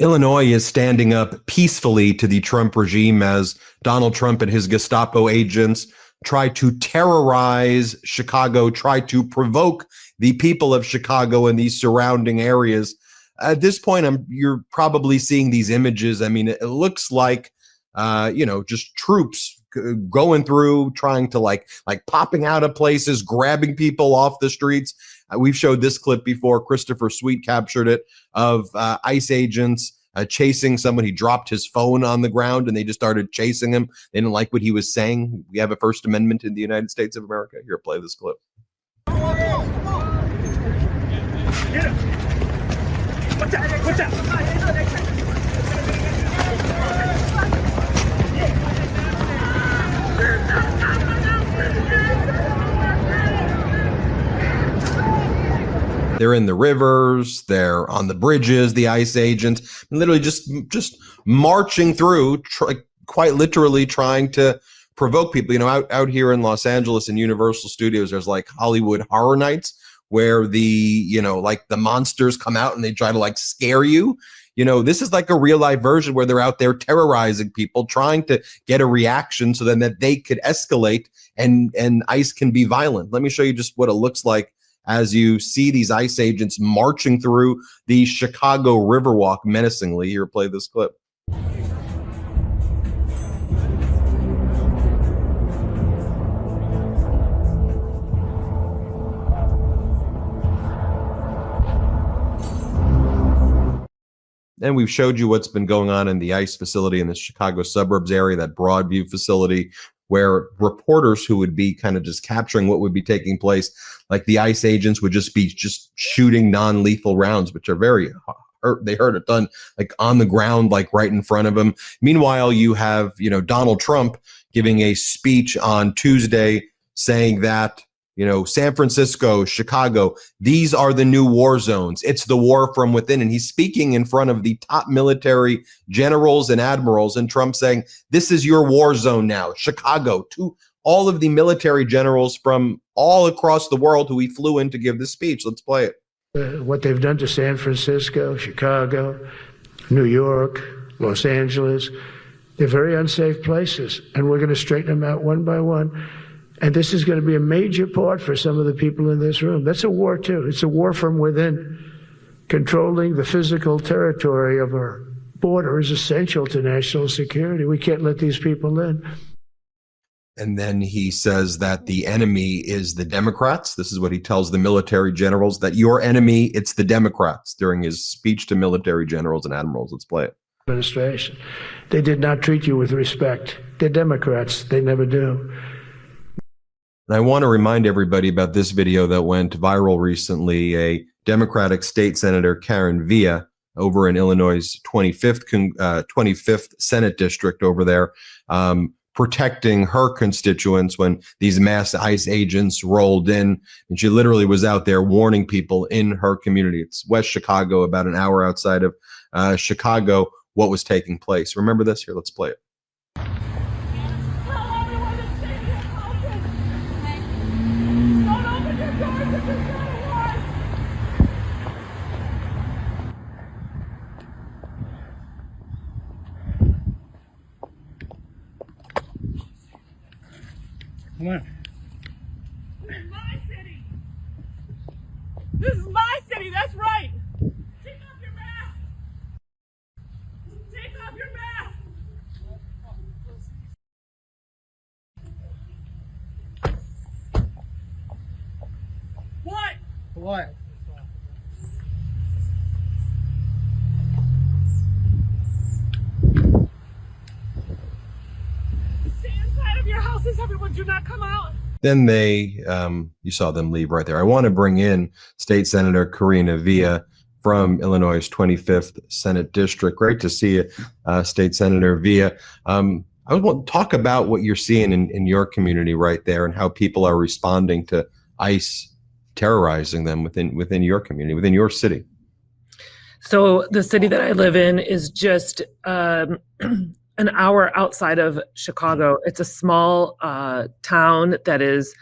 Illinois is standing up peacefully to the Trump regime as Donald Trump and his Gestapo agents try to terrorize Chicago, try to provoke the people of Chicago and these surrounding areas. At this point, you're probably seeing these images. I mean, it looks like, just troops going through, trying to like popping out of places, grabbing people off the streets. We've showed this clip before. Christopher Sweet captured it of ICE agents chasing someone. He dropped his phone on the ground and they just started chasing him. They didn't like what he was saying. We have a First Amendment in the United States of America. Here, play this clip. Get him. Watch out. Watch out. They're in the rivers, they're on the bridges, the ICE agents, literally just marching through, quite literally trying to provoke people. You know, out here in Los Angeles in Universal Studios, there's like Hollywood Horror Nights where the monsters come out and they try to like scare you. You know, this is like a real life version where they're out there terrorizing people, trying to get a reaction so then that they could escalate and ICE can be violent. Let me show you just what it looks like as you see these ICE agents marching through the Chicago Riverwalk menacingly. Here, play this clip. And we've showed you what's been going on in the ICE facility in the Chicago suburbs area, that Broadview facility, where reporters who would be kind of just capturing what would be taking place, like the ICE agents would just be shooting non-lethal rounds, which are very hurt. They hurt a ton, like on the ground, like right in front of them. Meanwhile, you have, Donald Trump giving a speech on Tuesday saying that, San Francisco, Chicago, these are the new war zones. It's the war from within. And he's speaking in front of the top military generals and admirals. And Trump saying, this is your war zone now, Chicago, to all of the military generals from all across the world who he flew in to give this speech. Let's play it. What they've done to San Francisco, Chicago, New York, Los Angeles, they're very unsafe places. And we're going to straighten them out one by one. And this is going to be a major part for some of the people in this room. That's a war, too. It's a war from within. Controlling the physical territory of our border is essential to national security. We can't let these people in. And then he says that the enemy is the Democrats. This is what he tells the military generals, that your enemy, it's the Democrats, during his speech to military generals and admirals. Let's play it. Administration. They did not treat you with respect. They're Democrats. They never do. And I want to remind everybody about this video that went viral recently. A Democratic state senator, Karen Villa, over in Illinois' 25th Senate district over there, protecting her constituents when these mass ICE agents rolled in. And she literally was out there warning people in her community. It's West Chicago, about an hour outside of Chicago, what was taking place. Remember this? Here, let's play it. Come on. This is my city. This is my city, that's right. Take off your mask. Take off your mask. What? What? Your houses, everyone, do not come out. Then you saw them leave right there. I want to bring in State Senator Karina Villa from Illinois' 25th Senate District. Great to see you, State Senator Villa. I want to talk about what you're seeing in your community right there and how people are responding to ICE terrorizing them within your community, within your city. So the city that I live in is just an hour outside of Chicago. It's a small town that is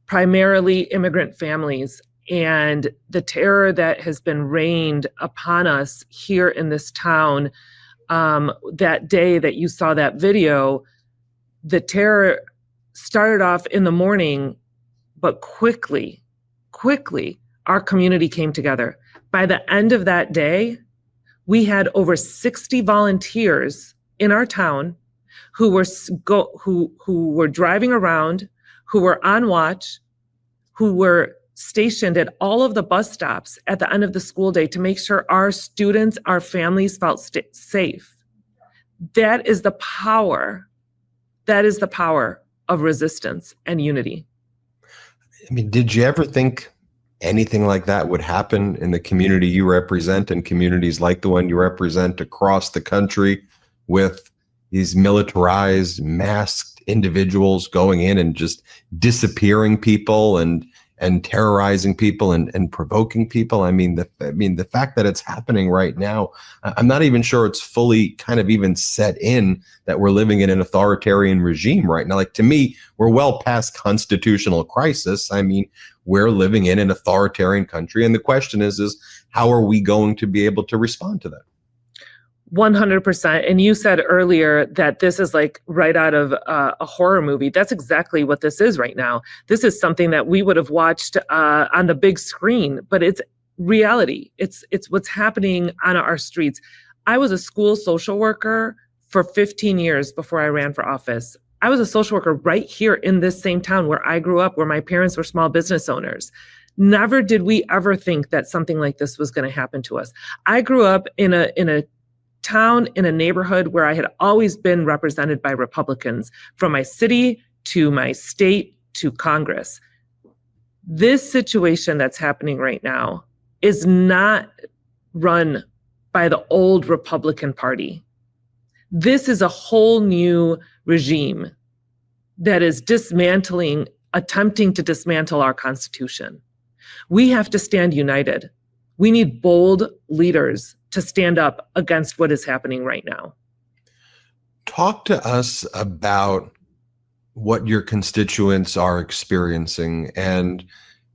primarily immigrant families. And the terror that has been rained upon us here in this town, that day that you saw that video, the terror started off in the morning, but quickly, our community came together. By the end of that day, we had over 60 volunteers in our town who were driving around, who were on watch, who were stationed at all of the bus stops at the end of the school day to make sure our students, our families felt safe. That is the power. That is the power of resistance and unity. I mean, did you ever think anything like that would happen in the community you represent and communities like the one you represent across the country, with these militarized, masked individuals going in and just disappearing people and terrorizing people and provoking people? I mean, the fact that it's happening right now, I'm not even sure it's fully kind of even set in that we're living in an authoritarian regime right now. Like, to me, we're well past constitutional crisis. I mean, we're living in an authoritarian country. And the question is how are we going to be able to respond to that? 100%. And you said earlier that this is like right out of a horror movie. That's exactly what this is right now. This is something that we would have watched on the big screen, but it's reality. It's what's happening on our streets. I was a school social worker for 15 years before I ran for office. I was a social worker right here in this same town where I grew up, where my parents were small business owners. Never did we ever think that something like this was going to happen to us. I grew up in a town, in a neighborhood where I had always been represented by Republicans, from my city to my state to Congress. This situation that's happening right now is not run by the old Republican Party. This is a whole new regime that is attempting to dismantle our Constitution. We have to stand united. We need bold leaders to stand up against what is happening right now. Talk to us about what your constituents are experiencing, and,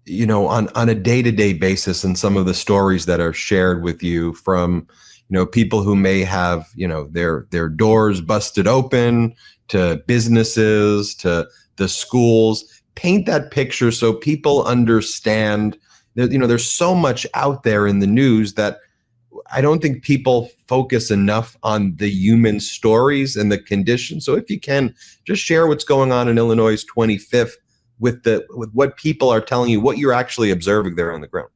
you know, on a day-to-day basis, and some of the stories that are shared with you from, you know, people who may have, you know, their doors busted open, to businesses, to the schools. Paint that picture so people understand that, you know, there's so much out there in the news that I don't think people focus enough on the human stories and the conditions. So if you can, just share what's going on in Illinois' 25th with what people are telling you, what you're actually observing there on the ground.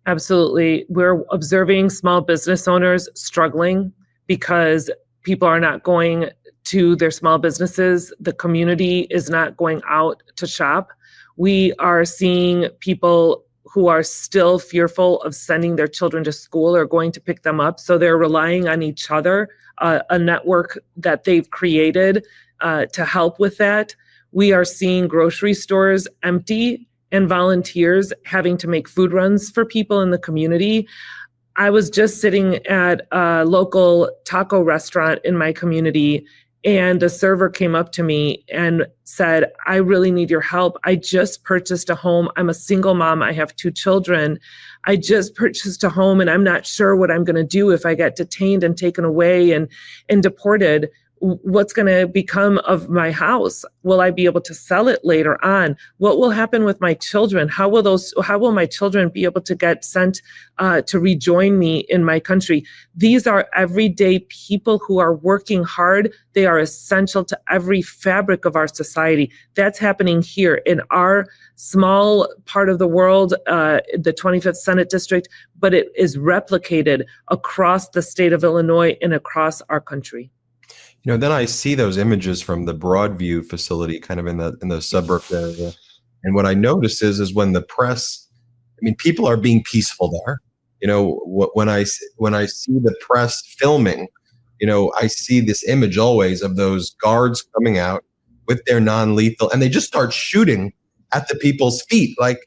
Absolutely. We're observing small business owners struggling because people are not going to their small businesses. The community is not going out to shop. We are seeing people who are still fearful of sending their children to school or going to pick them up. So they're relying on each other, a network that they've created to help with that. We are seeing grocery stores empty and volunteers having to make food runs for people in the community. I was just sitting at a local taco restaurant in my community, and a server came up to me and said, "I really need your help. I just purchased a home. I'm a single mom. I have 2 children. I just purchased a home and I'm not sure what I'm going to do if I get detained and taken away and deported. What's going to become of my house? Will I be able to sell it later on? What will happen with my children? How will my children be able to get sent to rejoin me in my country?" These are everyday people who are working hard. They are essential to every fabric of our society. That's happening here in our small part of the world, the 25th Senate District, but it is replicated across the state of Illinois and across our country. You know, then I see those images from the Broadview facility, kind of in the suburbs area, and what I notice is when the press, I mean, people are being peaceful there. You know, when I see the press filming, you know, I see this image always of those guards coming out with their non-lethal, and they just start shooting at the people's feet, like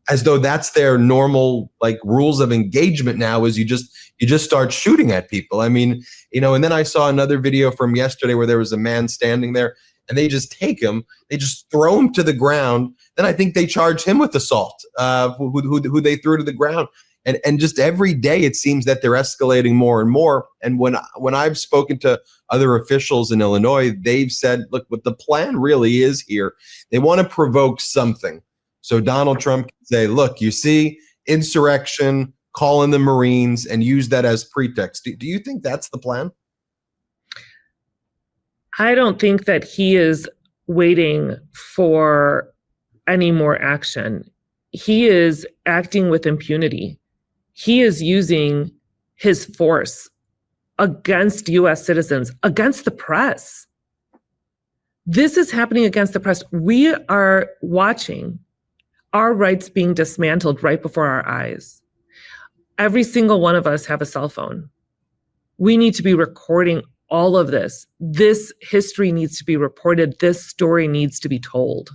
as though that's their normal, like, rules of engagement now, is you just start shooting at people. I mean, you know, and then I saw another video from yesterday where there was a man standing there and they just take him, they just throw him to the ground, then I think they charge him with assault, who they threw to the ground. And just every day it seems that they're escalating more and more. And when I've spoken to other officials in Illinois, they've said, look, what the plan really is here, they want to provoke something. So Donald Trump can say, look, you see, insurrection, call in the Marines, and use that as pretext. Do you think that's the plan? I don't think that he is waiting for any more action. He is acting with impunity. He is using his force against U.S. citizens, against the press. This is happening against the press. We are watching our rights being dismantled right before our eyes. Every single one of us have a cell phone. We need to be recording all of this. This history needs to be reported. This story needs to be told.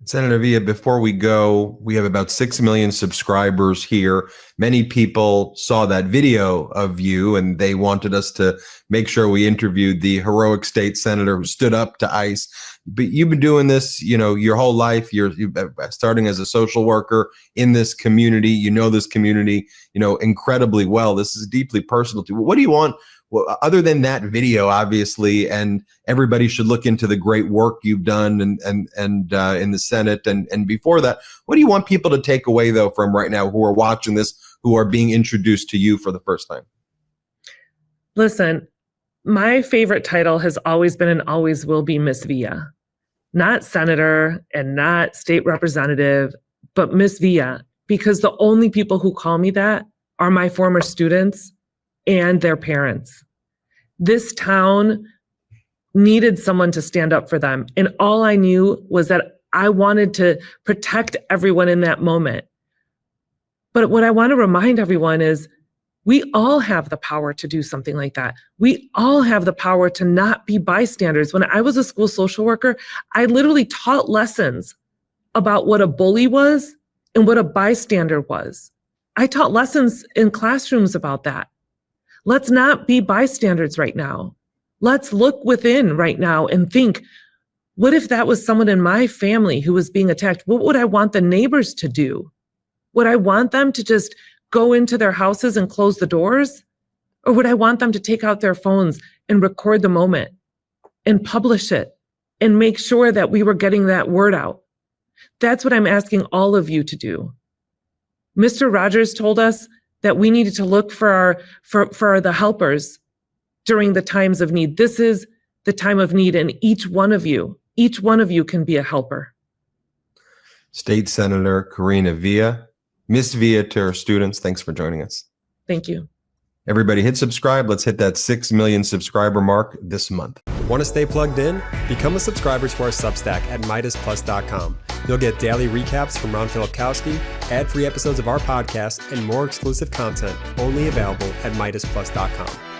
Senator Villa, before we go, we have about 6 million subscribers here. Many people saw that video of you, and they wanted us to make sure we interviewed the heroic state senator who stood up to ICE. But you've been doing this, your whole life. You've starting as a social worker in this community. You know this community, incredibly well. This is deeply personal to you. What do you want? Well, other than that video, obviously, and everybody should look into the great work you've done and in the Senate and before that, what do you want people to take away though from right now who are watching this, who are being introduced to you for the first time? Listen, my favorite title has always been and always will be Miss Villa, not senator and not state representative, but Miss Villa, because the only people who call me that are my former students and their parents. This town needed someone to stand up for them. And all I knew was that I wanted to protect everyone in that moment. But what I want to remind everyone is we all have the power to do something like that. We all have the power to not be bystanders. When I was a school social worker, I literally taught lessons about what a bully was and what a bystander was. I taught lessons in classrooms about that. Let's not be bystanders right now. Let's look within right now and think, what if that was someone in my family who was being attacked? What would I want the neighbors to do? Would I want them to just go into their houses and close the doors? Or would I want them to take out their phones and record the moment and publish it and make sure that we were getting that word out? That's what I'm asking all of you to do. Mr. Rogers told us that we needed to look for the helpers during the times of need. This is the time of need, and each one of you can be a helper. State Senator Karina Villa, Miss Villa to her students, thanks for joining us. Thank you. Everybody hit subscribe. Let's hit that 6 million subscriber mark this month. Want to stay plugged in? Become a subscriber to our Substack at MeidasPlus.com. You'll get daily recaps from Ron Filipkowski, ad-free episodes of our podcast, and more exclusive content only available at MeidasPlus.com.